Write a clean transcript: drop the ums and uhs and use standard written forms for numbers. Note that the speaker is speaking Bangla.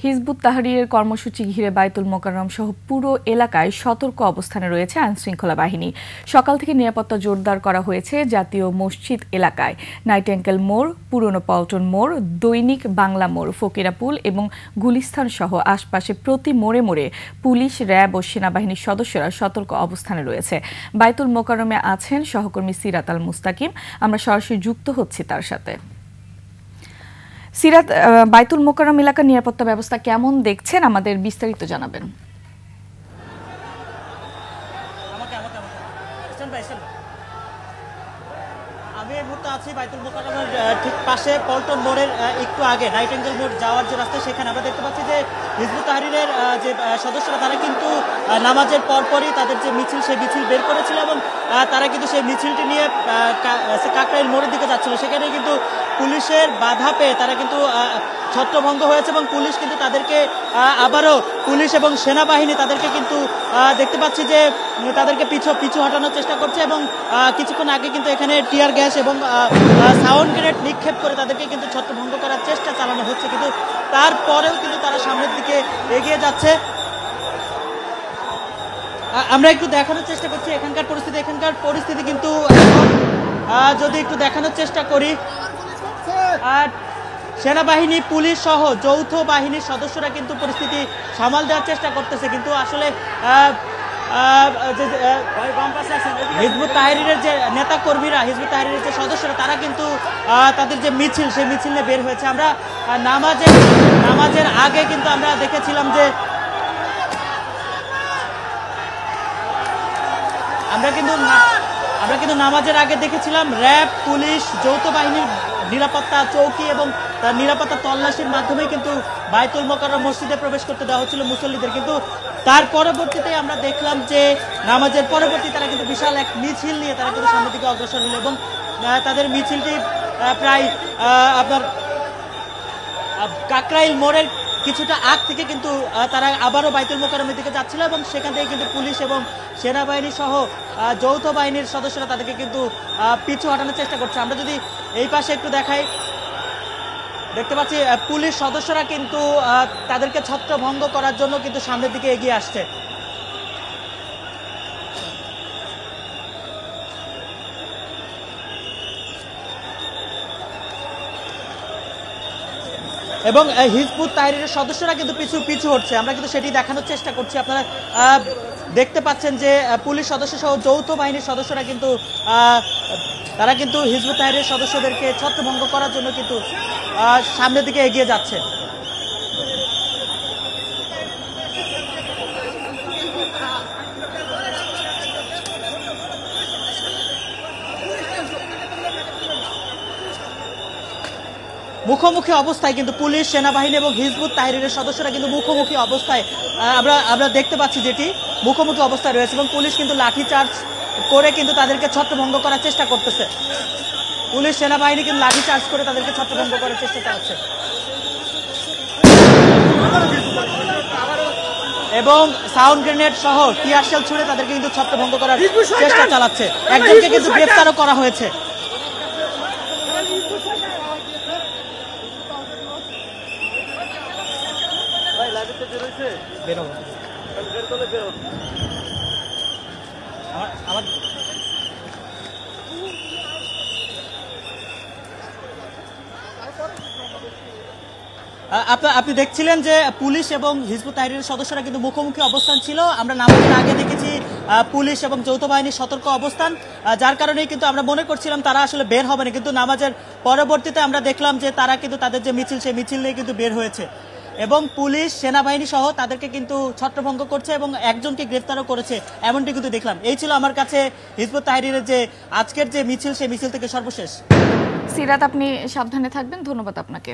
হিজবুত তাহরীরের কর্মসূচি ঘিরে বায়তুল মোকাররম সহ পুরো এলাকায় সতর্ক অবস্থানে রয়েছে আইনশৃঙ্খলা বাহিনী। সকাল থেকে নিরাপত্তা জোরদার করা হয়েছে জাতীয় মসজিদ এলাকায়, নাইটেঙ্গেল মোড়, পুরনো পল্টন মোড়, দৈনিক বাংলা মোড়, ফকিরাপুল এবং গুলিস্তান সহ আশপাশে প্রতি মোড়ে মোড়ে পুলিশ, র্যাব ও সেনাবাহিনীর সদস্যরা সতর্ক অবস্থানে রয়েছে। বায়তুল মোকাররমে আছেন সহকর্মী সিরাত আল মুস্তাকিম। আমরা সরাসরি যুক্ত হচ্ছি তার সাথে। সিরাত, বায়তুল মোকাররম এলাকার নিরাপত্তা ব্যবস্থা কেমন দেখছেন, আমাদের বিস্তারিত জানাবেন। আমি এই মুহূর্তে আছি বায়তুল মোকাররমের ঠিক পাশে, পল্টন মোড়ের একটু আগে নাইটেঙ্গেল মোড় যাওয়ার যে রাস্তা, সেখানে আমরা দেখতে পাচ্ছি যে হিজবুত তাহরীরের যে সদস্যরা তারা কিন্তু নামাজের পরপরই তাদের যে মিছিল, সেই মিছিল বের করেছিল এবং তারা কিন্তু সেই মিছিলটি নিয়ে কাকরাইল মোড়ের দিকে যাচ্ছিল। সেখানে কিন্তু পুলিশের বাধা পেয়ে তারা কিন্তু ছত্রভঙ্গ হয়েছে এবং পুলিশ কিন্তু তাদেরকে আবারও, পুলিশ এবং সেনাবাহিনী তাদেরকে কিন্তু দেখতে পাচ্ছি যে তাদেরকে পিছু হটানোর চেষ্টা করছে এবং কিছুক্ষণ আগে কিন্তু এখানে টিয়ার গ্যাস এবং সাউন্ড গ্রেনেড নিক্ষেপ করে তাদেরকে কিন্তু ছত্রভঙ্গ করার চেষ্টা চালানো হচ্ছে, কিন্তু তারপরেও কিন্তু তারা সামনের দিকে এগিয়ে যাচ্ছে। আমরা একটু দেখানোর চেষ্টা করছি এখানকার পরিস্থিতি কিন্তু যদি একটু দেখানোর চেষ্টা করি, আর সেনাবাহিনী, পুলিশ সহ যৌথ বাহিনীর সদস্যরা কিন্তু পরিস্থিতি সামাল দেওয়ার চেষ্টা করতেছে, কিন্তু আসলে হিজবুত তাহরীরের যে নেতা কর্মীরা, হিজবুত তাহরীরের যে সদস্যরা, তারা কিন্তু তাদের যে মিছিল, সেই মিছিল নিয়ে বের হয়েছে। আমরা নামাজের আগে কিন্তু আমরা দেখেছিলাম যে আমরা কিন্তু নামাজের আগে দেখেছিলাম র্যাব, পুলিশ, যৌথ বাহিনীর নিরাপত্তা চৌকি এবং নিরাপত্তা তল্লাশির মাধ্যমে কিন্তু বায়তুল মোকাররম মসজিদে প্রবেশ করতে দেওয়া হচ্ছিল মুসল্লিদের, কিন্তু তার পরবর্তীতে আমরা দেখলাম যে নামাজের পরবর্তী তারা কিন্তু বিশাল এক মিছিল নিয়ে তারা কিন্তু সামনের দিকে অগ্রসর হলো এবং তাদের মিছিলটি প্রায় আপনার কাকরাইল মোড়ের কিছুটা আগ থেকে কিন্তু তারা আবারও বায়তুল মোকাররমের দিকে যাচ্ছিল এবং সেখান থেকে কিন্তু পুলিশ এবং সেনাবাহিনী সহ যৌথ বাহিনীর সদস্যরা তাদেরকে কিন্তু পিছু হটানোর চেষ্টা করছে। আমরা যদি এই পাশে একটু দেখাই, দেখতে পাচ্ছি পুলিশ সদস্যরা কিন্তু তাদেরকে ছত্রভঙ্গ করার জন্য কিন্তু সামনের দিকে এগিয়ে আসছে। এবং হিজবুত তাহরীরের সদস্যরা কিন্তু পিছু হচ্ছে, আমরা কিন্তু সেটি দেখানোর চেষ্টা করছি। আপনারা দেখতে পাচ্ছেন যে পুলিশ সদস্য সহ যৌথ বাহিনীর সদস্যরা কিন্তু তারা কিন্তু হিজবুত তাহরীরের সদস্যদেরকে ছত্রভঙ্গ করার জন্য কিন্তু সামনের দিকে এগিয়ে যাচ্ছে। মুখোমুখি অবস্থায় কিন্তু পুলিশ, সেনাবাহিনী এবং হিজবুত তাহরীরের সদস্যরা কিন্তু মুখোমুখি অবস্থায় আমরা দেখতে পাচ্ছি, যেটি মুখোমুখি অবস্থায় রয়েছে এবং পুলিশ কিন্তু লাঠিচার্জ করে কিন্তু তাদেরকে ছত্রভঙ্গ করার চেষ্টা করতেছে। পুলিশ, সেনাবাহিনী কিন্তু লাঠিচার্জ করে তাদেরকে ছত্রভঙ্গ করার চেষ্টা চালাচ্ছে এবং সাউন্ড গ্রেনেড সহ টিয়ার শেল ছুড়ে তাদেরকে কিন্তু ছত্রভঙ্গ করার চেষ্টা চালাচ্ছে। একজনকে কিন্তু গ্রেফতারও করা হয়েছে। আপনি দেখছিলেন যে পুলিশ এবং হিজবুত তাহরীরের সদস্যরা কিন্তু মুখোমুখি অবস্থান ছিল। আমরা নামাজের আগে দেখেছি পুলিশ এবং যৌথ বাহিনীর সতর্ক অবস্থান, যার কারণেই কিন্তু আমরা মনে করছিলাম তারা আসলে বের হবে না, কিন্তু নামাজের পরবর্তীতে আমরা দেখলাম যে তারা কিন্তু তাদের যে মিছিল, সেই মিছিল নিয়ে কিন্তু বের হয়েছে এবং পুলিশ, সেনাবাহিনী সহ তাদেরকে কিন্তু ছত্রভঙ্গ করছে এবং একজনকে গ্রেফতারও করেছে, এমনটি কিন্তু দেখলাম। এই ছিল আমার কাছে হিজবুত তাহরীরের যে আজকের যে মিছিল, সেই মিছিল থেকে সর্বশেষ। সিরাত, আপনি সাবধানে থাকবেন। ধন্যবাদ আপনাকে।